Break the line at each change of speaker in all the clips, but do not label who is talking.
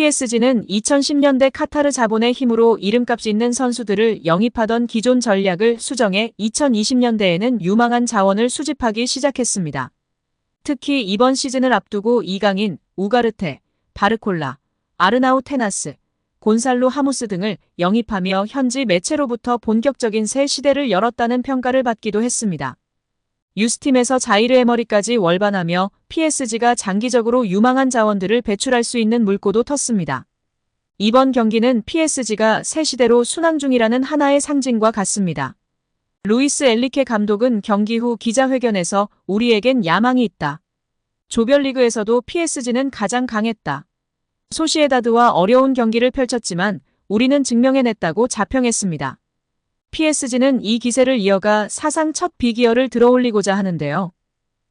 PSG는 2010년대 카타르 자본의 힘으로 이름값 있는 선수들을 영입하던 기존 전략을 수정해 2020년대에는 유망한 자원을 수집하기 시작했습니다. 특히 이번 시즌을 앞두고 이강인, 우가르테, 바르콜라, 아르나우 테나스, 곤살로 하무스 등을 영입하며 현지 매체로부터 본격적인 새 시대를 열었다는 평가를 받기도 했습니다. 유스팀에서 자이르 에머리까지 월반하며 PSG가 장기적으로 유망한 자원들을 배출할 수 있는 물꼬도 텄습니다. 이번 경기는 PSG가 새 시대로 순항 중이라는 하나의 상징과 같습니다. 루이스 엔리케 감독은 경기 후 기자회견에서 우리에겐 야망이 있다. 조별리그에서도 PSG는 가장 강했다. 소시에다드와 어려운 경기를 펼쳤지만 우리는 증명해냈다고 자평했습니다. PSG는 이 기세를 이어가 사상 첫 빅이어를 들어올리고자 하는데요.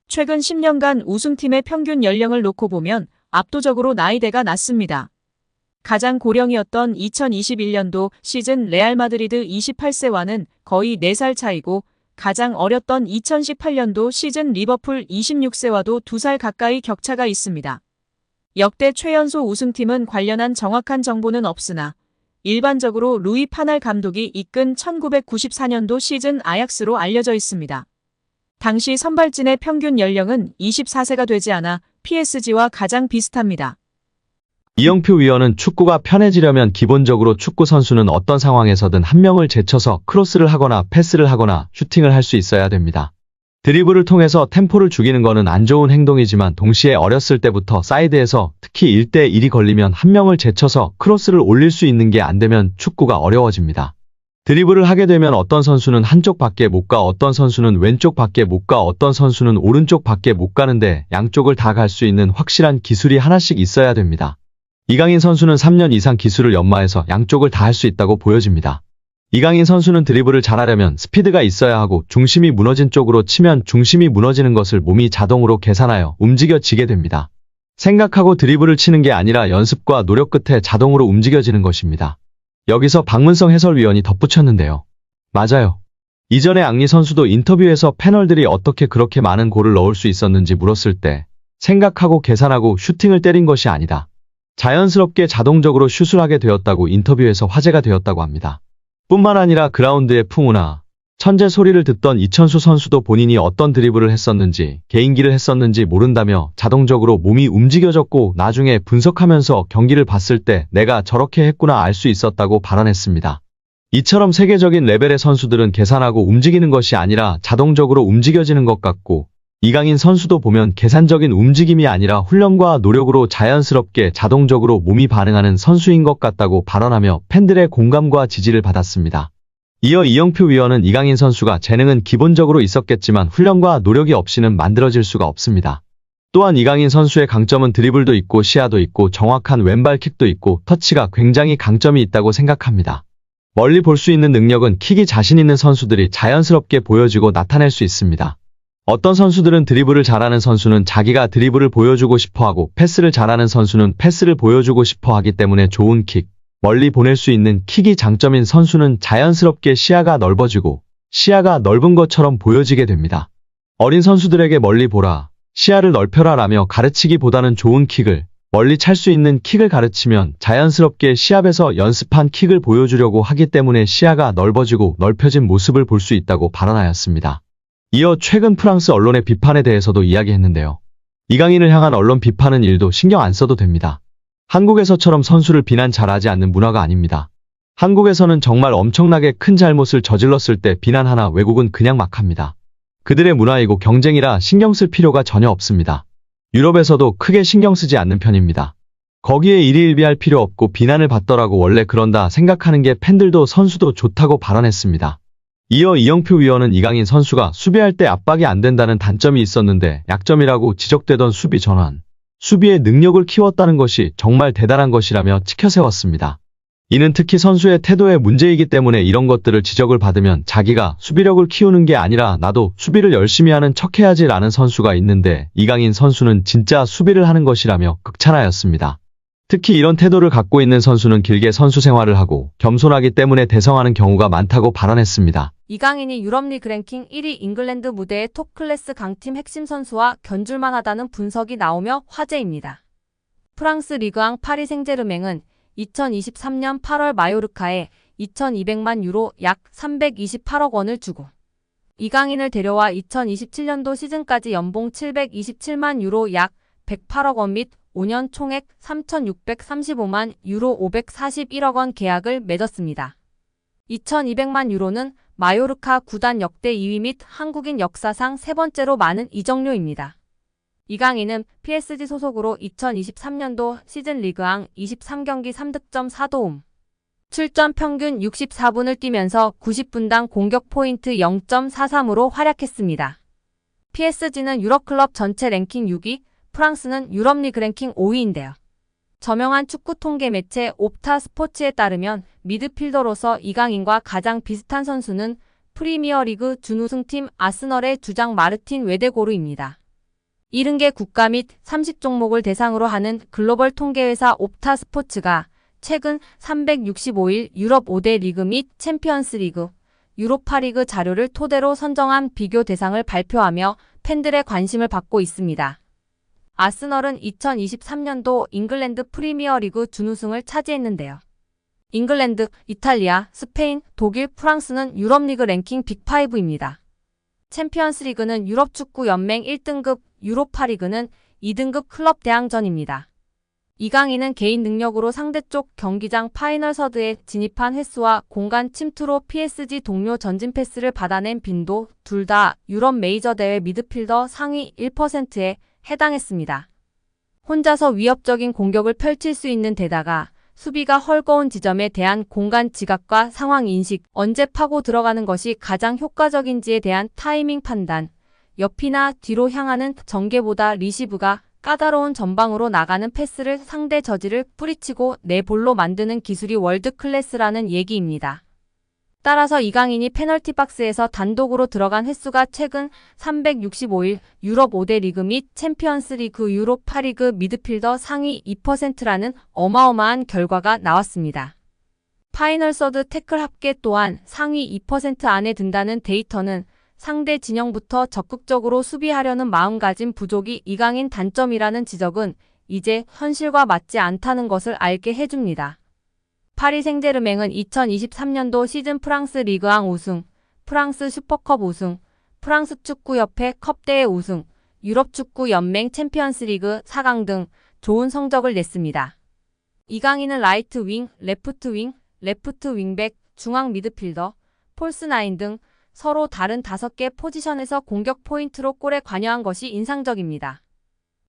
최근 10년간 우승팀의 평균 연령을 놓고 보면 압도적으로 나이대가 낮습니다. 가장 고령이었던 2021년도 시즌 레알 마드리드 28세와는 거의 4살 차이고 가장 어렸던 2018년도 시즌 리버풀 26세와도 2살 가까이 격차가 있습니다. 역대 최연소 우승팀은 관련한 정확한 정보는 없으나 일반적으로 루이 파날 감독이 이끈 1994년도 시즌 아약스로 알려져 있습니다. 당시 선발진의 평균 연령은 24세가 되지 않아 PSG와 가장 비슷합니다.
이영표 위원은 축구가 편해지려면 기본적으로 축구 선수는 어떤 상황에서든 한 명을 제쳐서 크로스를 하거나 패스를 하거나 슈팅을 할 수 있어야 됩니다. 드리블을 통해서 템포를 죽이는 것은 안 좋은 행동이지만 동시에 어렸을 때부터 사이드에서 특히 1대1이 걸리면 한 명을 제쳐서 크로스를 올릴 수 있는 게 안 되면 축구가 어려워집니다. 드리블을 하게 되면 어떤 선수는 한쪽 밖에 못 가, 어떤 선수는 왼쪽 밖에 못 가, 어떤 선수는 오른쪽 밖에 못 가는데 양쪽을 다 갈 수 있는 확실한 기술이 하나씩 있어야 됩니다. 이강인 선수는 3년 이상 기술을 연마해서 양쪽을 다 할 수 있다고 보여집니다. 이강인 선수는 드리블을 잘하려면 스피드가 있어야 하고 중심이 무너진 쪽으로 치면 중심이 무너지는 것을 몸이 자동으로 계산하여 움직여지게 됩니다. 생각하고 드리블을 치는 게 아니라 연습과 노력 끝에 자동으로 움직여지는 것입니다. 여기서 박문성 해설위원이 덧붙였는데요. 맞아요. 이전에 앙리 선수도 인터뷰에서 패널들이 어떻게 그렇게 많은 골을 넣을 수 있었는지 물었을 때 생각하고 계산하고 슈팅을 때린 것이 아니다. 자연스럽게 자동적으로 슛을 하게 되었다고 인터뷰에서 화제가 되었다고 합니다. 뿐만 아니라 그라운드의 풍우나 천재 소리를 듣던 이천수 선수도 본인이 어떤 드리블을 했었는지 개인기를 했었는지 모른다며 자동적으로 몸이 움직여졌고 나중에 분석하면서 경기를 봤을 때 내가 저렇게 했구나 알 수 있었다고 발언했습니다. 이처럼 세계적인 레벨의 선수들은 계산하고 움직이는 것이 아니라 자동적으로 움직여지는 것 같고 이강인 선수도 보면 계산적인 움직임이 아니라 훈련과 노력으로 자연스럽게 자동적으로 몸이 반응하는 선수인 것 같다고 발언하며 팬들의 공감과 지지를 받았습니다. 이어 이영표 위원은 이강인 선수가 재능은 기본적으로 있었겠지만 훈련과 노력이 없이는 만들어질 수가 없습니다. 또한 이강인 선수의 강점은 드리블도 있고 시야도 있고 정확한 왼발킥도 있고 터치가 굉장히 강점이 있다고 생각합니다. 멀리 볼 수 있는 능력은 킥이 자신 있는 선수들이 자연스럽게 보여지고 나타낼 수 있습니다. 어떤 선수들은 드리블을 잘하는 선수는 자기가 드리블을 보여주고 싶어하고 패스를 잘하는 선수는 패스를 보여주고 싶어하기 때문에 좋은 킥, 멀리 보낼 수 있는 킥이 장점인 선수는 자연스럽게 시야가 넓어지고 시야가 넓은 것처럼 보여지게 됩니다. 어린 선수들에게 멀리 보라, 시야를 넓혀라 라며 가르치기보다는 좋은 킥을, 멀리 찰 수 있는 킥을 가르치면 자연스럽게 시합에서 연습한 킥을 보여주려고 하기 때문에 시야가 넓어지고 넓혀진 모습을 볼 수 있다고 발언하였습니다. 이어 최근 프랑스 언론의 비판에 대해서도 이야기했는데요. 이강인을 향한 언론 비판은 일도 신경 안 써도 됩니다. 한국에서처럼 선수를 비난 잘하지 않는 문화가 아닙니다. 한국에서는 정말 엄청나게 큰 잘못을 저질렀을 때 비난하나 외국은 그냥 막 합니다. 그들의 문화이고 경쟁이라 신경 쓸 필요가 전혀 없습니다. 유럽에서도 크게 신경 쓰지 않는 편입니다. 거기에 일희일비할 필요 없고 비난을 받더라고 원래 그런다 생각하는 게 팬들도 선수도 좋다고 발언했습니다. 이어 이영표 위원은 이강인 선수가 수비할 때 압박이 안 된다는 단점이 있었는데 약점이라고 지적되던 수비 전환, 수비의 능력을 키웠다는 것이 정말 대단한 것이라며 치켜세웠습니다. 이는 특히 선수의 태도의 문제이기 때문에 이런 것들을 지적을 받으면 자기가 수비력을 키우는 게 아니라 나도 수비를 열심히 하는 척해야지 라는 선수가 있는데 이강인 선수는 진짜 수비를 하는 것이라며 극찬하였습니다. 특히 이런 태도를 갖고 있는 선수는 길게 선수 생활을 하고 겸손하기 때문에 대성하는 경우가 많다고 발언했습니다.
이강인이 유럽리그 랭킹 1위 잉글랜드 무대의 톱클래스 강팀 핵심 선수와 견줄만 하다는 분석이 나오며 화제입니다. 프랑스 리그앙 파리 생제르맹은 2023년 8월 마요르카에 2,200만 유로 약 328억 원을 주고 이강인을 데려와 2027년도 시즌까지 연봉 727만 유로 약 108억 원 및 5년 총액 3,635만 유로 541억 원 계약을 맺었습니다. 2,200만 유로는 마요르카 구단 역대 2위 및 한국인 역사상 세 번째로 많은 이적료입니다. 이강인은 PSG 소속으로 2023년도 시즌 리그앙 23경기 3득점 4도움, 출전 평균 64분을 뛰면서 90분당 공격 포인트 0.43으로 활약했습니다. PSG는 유럽클럽 전체 랭킹 6위, 프랑스는 유럽리그 랭킹 5위인데요. 저명한 축구 통계 매체 옵타 스포츠에 따르면 미드필더로서 이강인과 가장 비슷한 선수는 프리미어리그 준우승팀 아스널의 주장 마르틴 웨데고르입니다. 70개 국가 및 30종목을 대상으로 하는 글로벌 통계회사 옵타 스포츠가 최근 365일 유럽 5대 리그 및 챔피언스 리그, 유로파리그 자료를 토대로 선정한 비교 대상을 발표하며 팬들의 관심을 받고 있습니다. 아스널은 2023년도 잉글랜드 프리미어리그 준우승을 차지했는데요. 잉글랜드, 이탈리아, 스페인, 독일, 프랑스는 유럽리그 랭킹 빅5입니다. 챔피언스리그는 유럽축구연맹 1등급, 유로파리그는 2등급 클럽 대항전입니다. 이강인은 개인 능력으로 상대쪽 경기장 파이널 서드에 진입한 횟수와 공간 침투로 PSG 동료 전진 패스를 받아낸 빈도 둘 다 유럽 메이저 대회 미드필더 상위 1%에 해당했습니다. 혼자서 위협적인 공격을 펼칠 수 있는 데다가 수비가 헐거운 지점에 대한 공간 지각과 상황 인식, 언제 파고 들어가는 것이 가장 효과적인지에 대한 타이밍 판단, 옆이나 뒤로 향하는 전개보다 리시브가 까다로운 전방으로 나가는 패스를 상대 저지를 뿌리치고 내 볼로 만드는 기술이 월드 클래스라는 얘기입니다. 따라서 이강인이 페널티 박스에서 단독으로 들어간 횟수가 최근 365일 유럽 5대 리그 및 챔피언스 리그 유로파리그 미드필더 상위 2%라는 어마어마한 결과가 나왔습니다. 파이널 서드 태클 합계 또한 상위 2% 안에 든다는 데이터는 상대 진영부터 적극적으로 수비하려는 마음가짐 부족이 이강인 단점이라는 지적은 이제 현실과 맞지 않다는 것을 알게 해줍니다. 파리 생제르맹은 2023년도 시즌 프랑스 리그앙 우승, 프랑스 슈퍼컵 우승, 프랑스 축구협회 컵대회 우승, 유럽축구연맹 챔피언스리그 4강 등 좋은 성적을 냈습니다. 이강인은 라이트 윙, 레프트 윙백, 중앙 미드필더, 폴스9 등 서로 다른 5개 포지션에서 공격 포인트로 골에 관여한 것이 인상적입니다.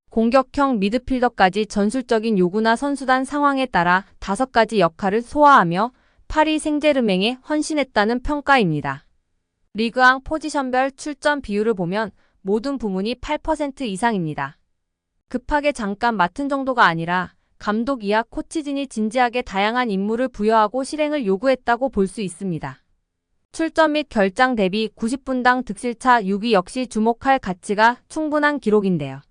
공격형 미드필더까지 전술적인 요구나 선수단 상황에 따라 5가지 역할을 소화하며 파리 생제르맹에 헌신했다는 평가입니다. 리그앙 포지션별 출전 비율을 보면 모든 부문이 8% 이상입니다. 급하게 잠깐 맡은 정도가 아니라 감독 이하 코치진이 진지하게 다양한 임무를 부여하고 실행을 요구했다고 볼 수 있습니다. 출전 및 결장 대비 90분당 득실차 6위 역시 주목할 가치가 충분한 기록인데요.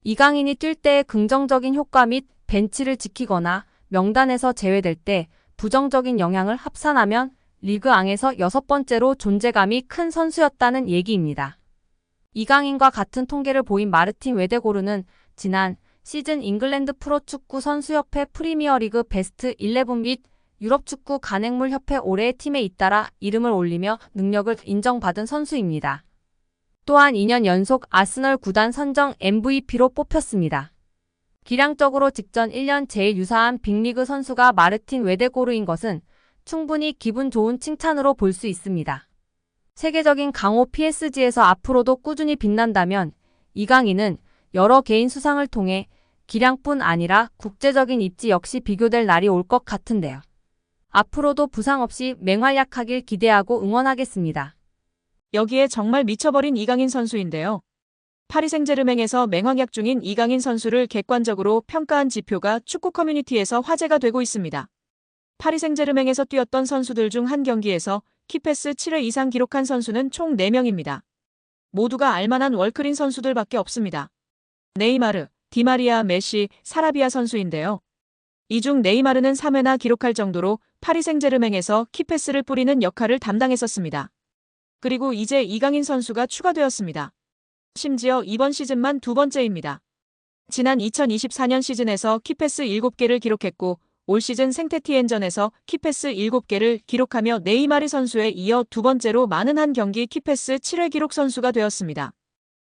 이강인이 뛸 때의 긍정적인 효과 및 벤치를 지키거나 명단에서 제외될 때 부정적인 영향을 합산하면 리그앙에서 6번째로 존재감이 큰 선수였다는 얘기입니다. 이강인과 같은 통계를 보인 마르틴 웨데고르는 지난 시즌 잉글랜드 프로축구 선수협회 프리미어리그 베스트 11 및 유럽축구 간행물협회 올해의 팀에 잇따라 이름을 올리며 능력을 인정받은 선수입니다. 또한 2년 연속 아스널 구단 선정 MVP로 뽑혔습니다. 기량적으로 직전 1년 제일 유사한 빅리그 선수가 마르틴 웨데고르인 것은 충분히 기분 좋은 칭찬으로 볼 수 있습니다. 세계적인 강호 PSG에서 앞으로도 꾸준히 빛난다면 이강인은 여러 개인 수상을 통해 기량뿐 아니라 국제적인 입지 역시 비교될 날이 올 것 같은데요. 앞으로도 부상 없이 맹활약하길 기대하고 응원하겠습니다.
여기에 정말 미쳐버린 이강인 선수인데요. 파리 생제르맹에서 맹활약 중인 이강인 선수를 객관적으로 평가한 지표가 축구 커뮤니티에서 화제가 되고 있습니다. 파리 생제르맹에서 뛰었던 선수들 중 한 경기에서 키패스 7회 이상 기록한 선수는 총 4명입니다. 모두가 알만한 월클인 선수들밖에 없습니다. 네이마르, 디마리아, 메시, 사라비아 선수인데요. 이 중 네이마르는 3회나 기록할 정도로 파리 생제르맹에서 키패스를 뿌리는 역할을 담당했었습니다. 그리고 이제 이강인 선수가 추가되었습니다. 심지어 이번 시즌만 2번째입니다. 지난 2024년 시즌에서 키패스 7개를 기록했고 올 시즌 생테티엔전에서 키패스 7개를 기록하며 네이마르 선수에 이어 두 번째로 많은 한 경기 키패스 7회 기록 선수가 되었습니다.